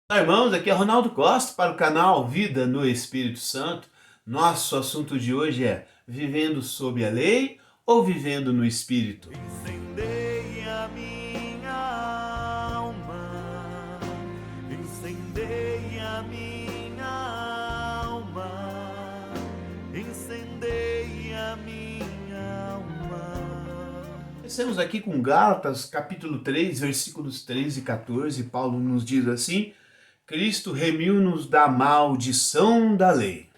Olá, irmãos, aqui é Ronaldo Costa para o canal Vida no Espírito Santo. Nosso assunto de hoje é vivendo sob a lei ou vivendo no Espírito? Incendeia minha alma, incendeia minha alma, incendeia minha alma. Estamos aqui com Gálatas, capítulo 3, versículos 13 e 14. Paulo nos diz assim: Cristo remiu-nos da maldição da lei,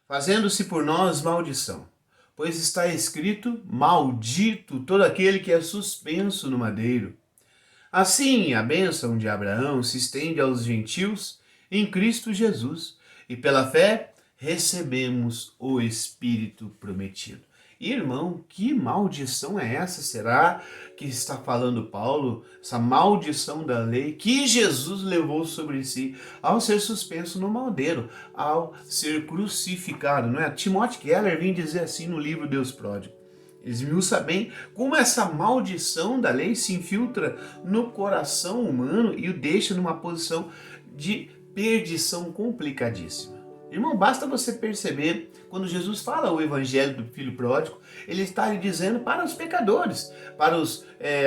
fazendo-se por nós maldição. Pois está escrito: Maldito todo aquele que é suspenso no madeiro. Assim, a bênção de Abraão se estende aos gentios em Cristo Jesus, e pela fé recebemos o Espírito prometido. Irmão, que maldição é essa? Será que está falando Paulo? Essa maldição da lei que Jesus levou sobre si ao ser suspenso no madeiro, ao ser crucificado, não é? Timothy Keller vem dizer assim no livro Deus Pródigo. Esmiuça bem como essa maldição da lei se infiltra no coração humano e o deixa numa posição de perdição complicadíssima. Irmão, basta você perceber, quando Jesus fala o evangelho do filho pródigo, ele está lhe dizendo para os pecadores, para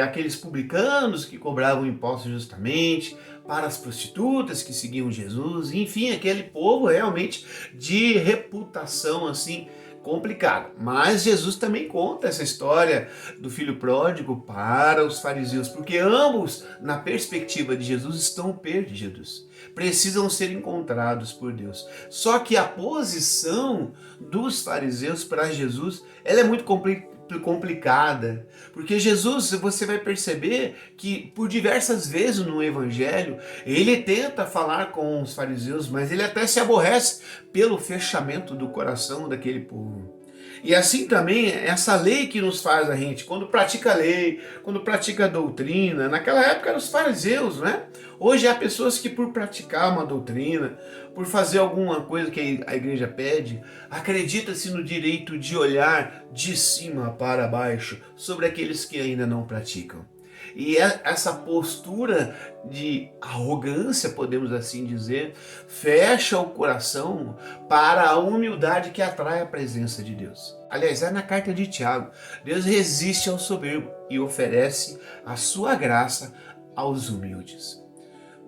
aqueles publicanos que cobravam impostos justamente, para as prostitutas que seguiam Jesus, enfim, aquele povo realmente de reputação assim complicado. Mas Jesus também conta essa história do filho pródigo para os fariseus, porque ambos, na perspectiva de Jesus, estão perdidos. Precisam ser encontrados por Deus. Só que a posição dos fariseus para Jesus, ela é muito complicada, porque Jesus, você vai perceber que por diversas vezes no evangelho, ele tenta falar com os fariseus, mas ele até se aborrece pelo fechamento do coração daquele povo. E assim também, essa lei que nos faz a gente, quando pratica a lei, quando pratica a doutrina, naquela época eram os fariseus, né? Hoje há pessoas que por praticar uma doutrina, por fazer alguma coisa que a igreja pede, acredita-se no direito de olhar de cima para baixo sobre aqueles que ainda não praticam. E essa postura de arrogância, podemos assim dizer, fecha o coração para a humildade que atrai a presença de Deus. Aliás, é na carta de Tiago: Deus resiste ao soberbo e oferece a sua graça aos humildes.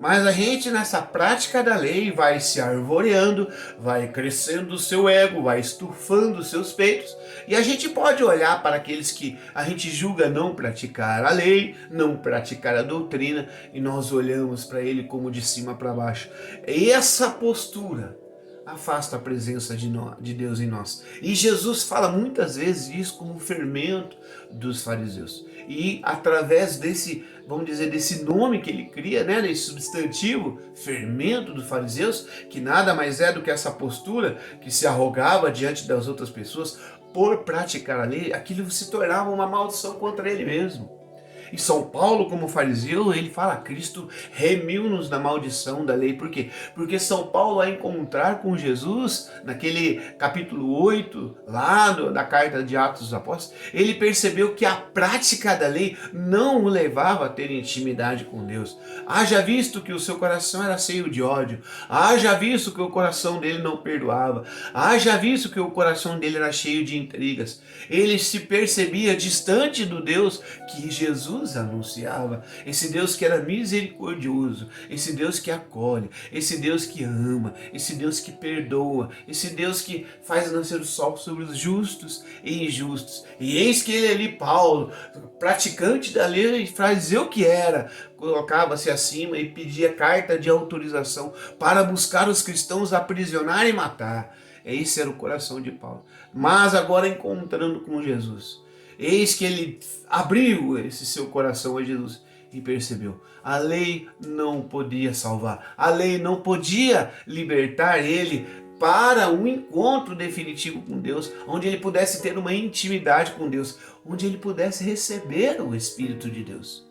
Mas a gente nessa prática da lei vai se arvoreando, vai crescendo o seu ego, vai estufando os seus peitos, e a gente pode olhar para aqueles que a gente julga não praticar a lei, não praticar a doutrina, e nós olhamos para ele como de cima para baixo. E essa postura afasta a presença de Deus em nós. E Jesus fala muitas vezes isso como fermento dos fariseus. E através desse, vamos dizer, desse nome que ele cria, né, desse substantivo, fermento dos fariseus, que nada mais é do que essa postura que se arrogava diante das outras pessoas por praticar a lei, aquilo se tornava uma maldição contra ele mesmo. E São Paulo, como fariseu, ele fala: Cristo remiu-nos da maldição da lei. Por quê? Porque São Paulo, ao encontrar com Jesus, naquele capítulo 8, lá da carta de Atos dos Apóstolos, ele percebeu que a prática da lei não o levava a ter intimidade com Deus. Haja visto que o seu coração era cheio de ódio, haja visto que o coração dele não perdoava, haja visto que o coração dele era cheio de intrigas. Ele se percebia distante do Deus que Jesus anunciava, esse Deus que era misericordioso, esse Deus que acolhe, esse Deus que ama, esse Deus que perdoa, esse Deus que faz nascer o sol sobre os justos e injustos. E eis que ele ali, Paulo, praticante da lei, fariseu que era, colocava-se acima e pedia carta de autorização para buscar os cristãos, aprisionar e matar. Esse era o coração de Paulo. Mas agora encontrando com Jesus, eis que ele abriu esse seu coração a Jesus e percebeu: a lei não podia salvar, a lei não podia libertar ele para um encontro definitivo com Deus, onde ele pudesse ter uma intimidade com Deus, onde ele pudesse receber o Espírito de Deus.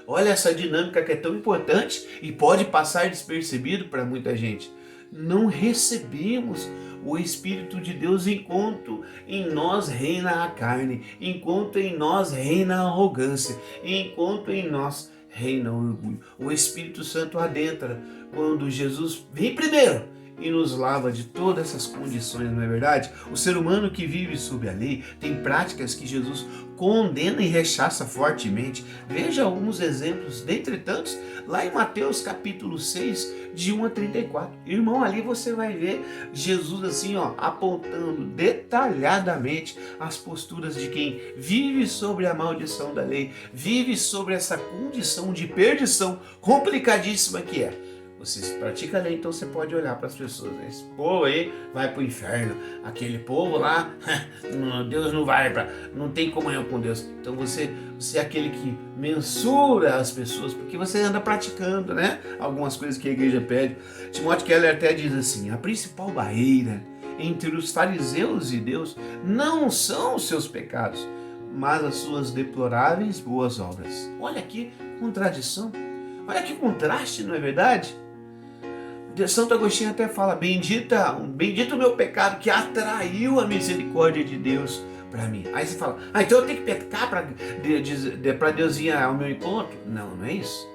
Olha essa dinâmica que é tão importante e pode passar despercebido para muita gente. Não recebemos o Espírito de Deus enquanto em nós reina a carne, enquanto em nós reina a arrogância, enquanto em nós reina o orgulho. O Espírito Santo adentra quando Jesus vem primeiro e nos lava de todas essas condições, não é verdade? O ser humano que vive sob a lei tem práticas que Jesus condena e rechaça fortemente. Veja alguns exemplos, dentre tantos, lá em Mateus capítulo 6, de 1 a 34. Irmão, ali você vai ver Jesus assim, apontando detalhadamente as posturas de quem vive sobre a maldição da lei, vive sobre essa condição de perdição complicadíssima que é. Você pratica a lei, então você pode olhar para as pessoas. Esse povo aí vai para o inferno. Aquele povo lá, Deus não tem comunhão com Deus. Então você é aquele que mensura as pessoas, porque você anda praticando, né? Algumas coisas que a igreja pede. Timóteo Keller até diz assim: a principal barreira entre os fariseus e Deus não são os seus pecados, mas as suas deploráveis boas obras. Olha que contradição. Olha que contraste, não é verdade? Santo Agostinho até fala: bendito o meu pecado que atraiu a misericórdia de Deus para mim. Aí você fala: então eu tenho que pecar para Deus ir ao meu encontro? Não, não é isso.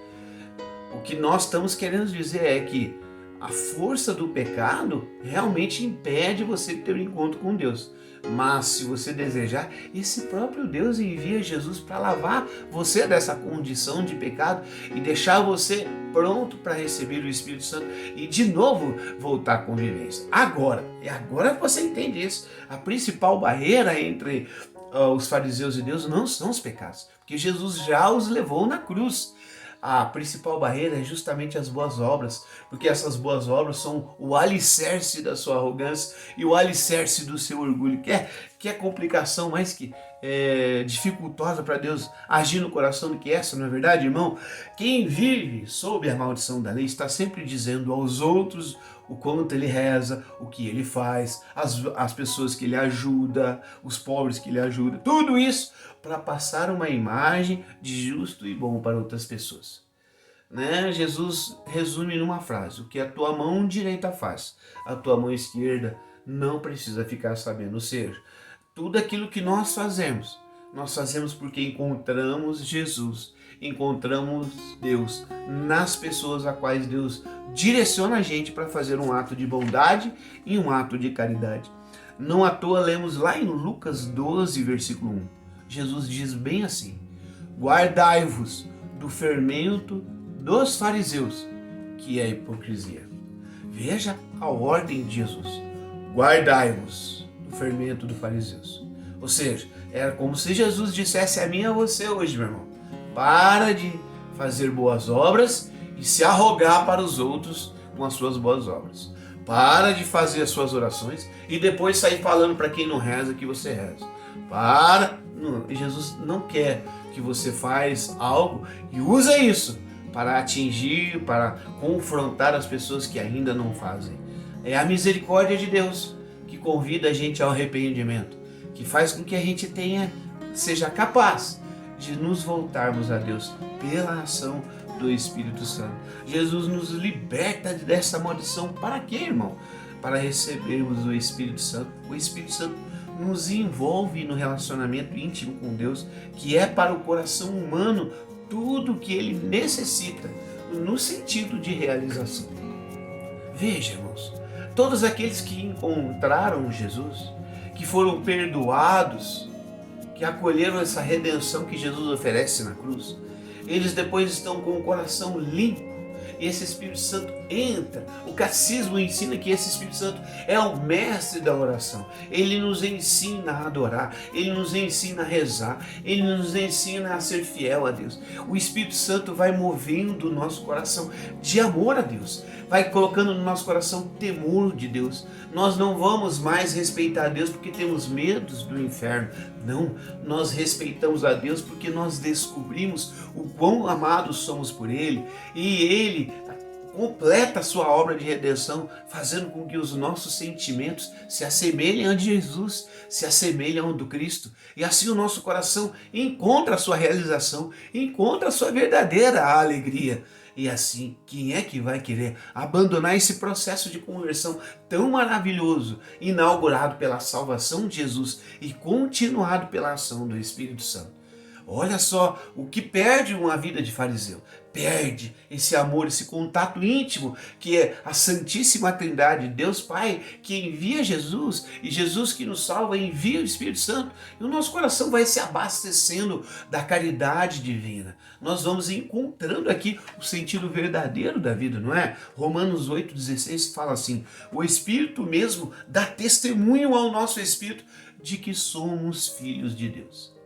O que nós estamos querendo dizer é que a força do pecado realmente impede você de ter um encontro com Deus. Mas se você desejar, esse próprio Deus envia Jesus para lavar você dessa condição de pecado e deixar você pronto para receber o Espírito Santo e de novo voltar à convivência. Agora você entende isso. A principal barreira entre os fariseus e Deus não são os pecados, porque Jesus já os levou na cruz. A principal barreira é justamente as boas obras, porque essas boas obras são o alicerce da sua arrogância e o alicerce do seu orgulho. Que é complicação mais que dificultosa para Deus agir no coração do que essa, não é verdade, irmão? Quem vive sob a maldição da lei está sempre dizendo aos outros o quanto ele reza, o que ele faz, as pessoas que ele ajuda, os pobres que ele ajuda, tudo isso para passar uma imagem de justo e bom para outras pessoas. Né? Jesus resume numa frase: o que a tua mão direita faz, a tua mão esquerda não precisa ficar sabendo. Ou seja, tudo aquilo que nós fazemos porque encontramos Jesus, encontramos Deus nas pessoas a quais Deus direciona a gente para fazer um ato de bondade e um ato de caridade. Não à toa lemos lá em Lucas 12, versículo 1. Jesus diz bem assim: guardai-vos do fermento dos fariseus, que é a hipocrisia. Veja a ordem de Jesus: guardai-vos do fermento dos fariseus. Ou seja, era como se Jesus dissesse a mim e a você hoje, meu irmão: para de fazer boas obras e se arrogar para os outros com as suas boas obras. Para de fazer as suas orações e depois sair falando para quem não reza que você reza. Jesus não quer que você faz algo e usa isso para atingir, para confrontar as pessoas que ainda não fazem. É a misericórdia de Deus que convida a gente ao arrependimento, que faz com que a gente seja capaz de nos voltarmos a Deus pela ação do Espírito Santo. Jesus nos liberta dessa maldição. Para quê, irmão? Para recebermos o Espírito Santo. O Espírito Santo nos envolve no relacionamento íntimo com Deus, que é para o coração humano tudo o que ele necessita no sentido de realização. Veja, irmãos, todos aqueles que encontraram Jesus, que foram perdoados, que acolheram essa redenção que Jesus oferece na cruz, eles depois estão com o coração limpo. E esse Espírito Santo entra. O catecismo ensina que esse Espírito Santo é o mestre da oração. Ele nos ensina a adorar, ele nos ensina a rezar, ele nos ensina a ser fiel a Deus. O Espírito Santo vai movendo o nosso coração de amor a Deus, vai colocando no nosso coração temor de Deus. Nós não vamos mais respeitar a Deus porque temos medos do inferno. Não, nós respeitamos a Deus porque nós descobrimos o quão amados somos por Ele, e Ele completa a sua obra de redenção, fazendo com que os nossos sentimentos se assemelhem a de Jesus, se assemelhem ao do Cristo, e assim o nosso coração encontra a sua realização, encontra a sua verdadeira alegria. E assim, quem é que vai querer abandonar esse processo de conversão tão maravilhoso, inaugurado pela salvação de Jesus e continuado pela ação do Espírito Santo? Olha só o que perde uma vida de fariseu. Perde esse amor, esse contato íntimo que é a Santíssima Trindade, Deus Pai que envia Jesus e Jesus que nos salva envia o Espírito Santo. E o nosso coração vai se abastecendo da caridade divina. Nós vamos encontrando aqui o sentido verdadeiro da vida, não é? Romanos 8,16 fala assim: o Espírito mesmo dá testemunho ao nosso Espírito de que somos filhos de Deus.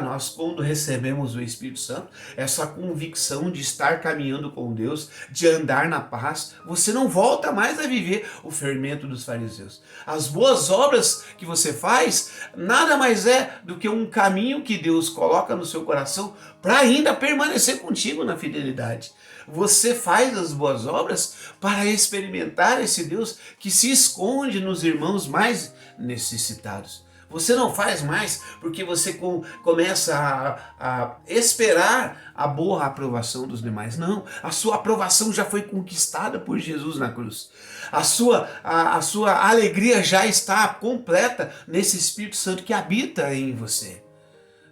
Nós quando recebemos o Espírito Santo, essa convicção de estar caminhando com Deus, de andar na paz, você não volta mais a viver o fermento dos fariseus. As boas obras que você faz, nada mais é do que um caminho que Deus coloca no seu coração para ainda permanecer contigo na fidelidade. Você faz as boas obras para experimentar esse Deus que se esconde nos irmãos mais necessitados. Você não faz mais porque você começa a esperar a boa aprovação dos demais. Não, a sua aprovação já foi conquistada por Jesus na cruz. A sua alegria já está completa nesse Espírito Santo que habita em você.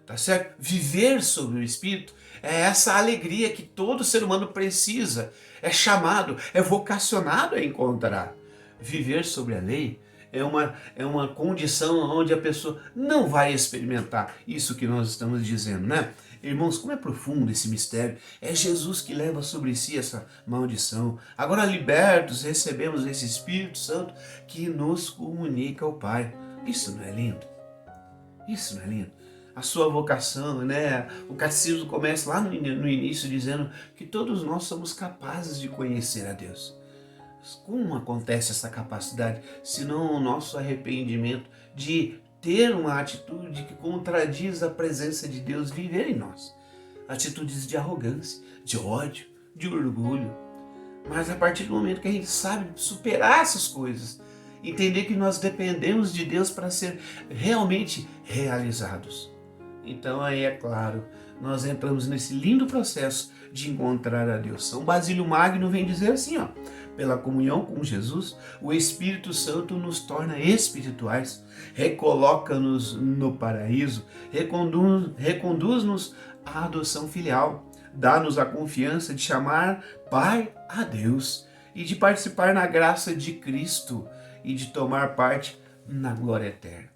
Tá certo? Viver sobre o Espírito é essa alegria que todo ser humano precisa, é chamado, é vocacionado a encontrar. Viver sobre a lei é uma condição onde a pessoa não vai experimentar isso que nós estamos dizendo, né? Irmãos, como é profundo esse mistério. É Jesus que leva sobre si essa maldição. Agora libertos, recebemos esse Espírito Santo que nos comunica ao Pai. Isso não é lindo? Isso não é lindo? A sua vocação, né? O catecismo começa lá no início dizendo que todos nós somos capazes de conhecer a Deus. Como acontece essa capacidade, senão o nosso arrependimento de ter uma atitude que contradiz a presença de Deus viver em nós? Atitudes de arrogância, de ódio, de orgulho. Mas a partir do momento que a gente sabe superar essas coisas, entender que nós dependemos de Deus para ser realmente realizados. Então aí é claro, nós entramos nesse lindo processo de encontrar a Deus. São Basílio Magno vem dizer assim, pela comunhão com Jesus, o Espírito Santo nos torna espirituais, recoloca-nos no paraíso, reconduz-nos à adoção filial, dá-nos a confiança de chamar Pai a Deus e de participar na graça de Cristo e de tomar parte na glória eterna.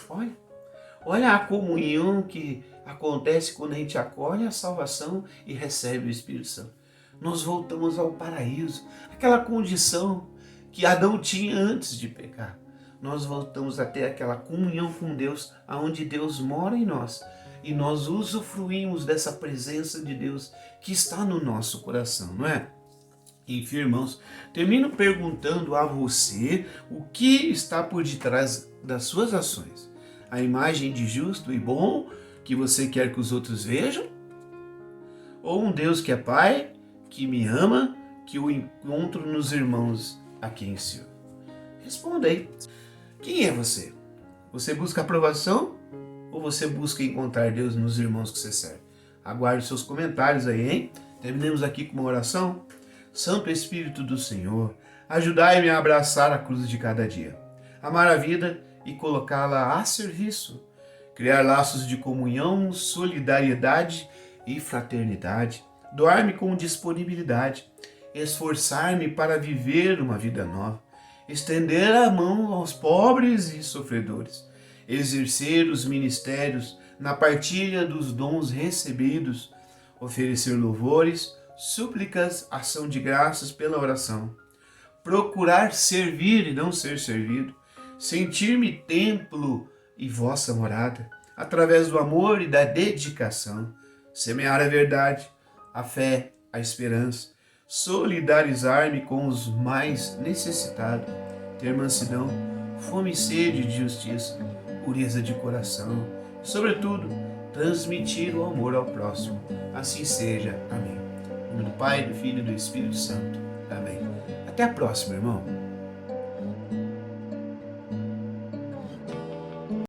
Olha a comunhão que acontece quando a gente acolhe a salvação e recebe o Espírito Santo. Nós voltamos ao paraíso, aquela condição que Adão tinha antes de pecar. Nós voltamos até aquela comunhão com Deus, aonde Deus mora em nós. E nós usufruímos dessa presença de Deus que está no nosso coração, não é? Enfim, irmãos, termino perguntando a você o que está por detrás das suas ações. A imagem de justo e bom que você quer que os outros vejam? Ou um Deus que é Pai, que me ama, que eu encontro nos irmãos a quem sirvo? Responda aí. Quem é você? Você busca aprovação ou você busca encontrar Deus nos irmãos que você serve? Aguardo seus comentários aí, hein? Terminemos aqui com uma oração. Santo Espírito do Senhor, ajudai-me a abraçar a cruz de cada dia, amar a vida e colocá-la a serviço, criar laços de comunhão, solidariedade e fraternidade, doar-me com disponibilidade, esforçar-me para viver uma vida nova, estender a mão aos pobres e sofredores, exercer os ministérios na partilha dos dons recebidos, oferecer louvores, súplicas, ação de graças pela oração, procurar servir e não ser servido, sentir-me templo e vossa morada, através do amor e da dedicação, semear a verdade, a fé, a esperança, solidarizar-me com os mais necessitados, ter mansidão, fome e sede de justiça, pureza de coração, e, sobretudo, transmitir o amor ao próximo. Assim seja. Amém. Em nome do Pai, do Filho e do Espírito Santo. Amém. Até a próxima, irmão.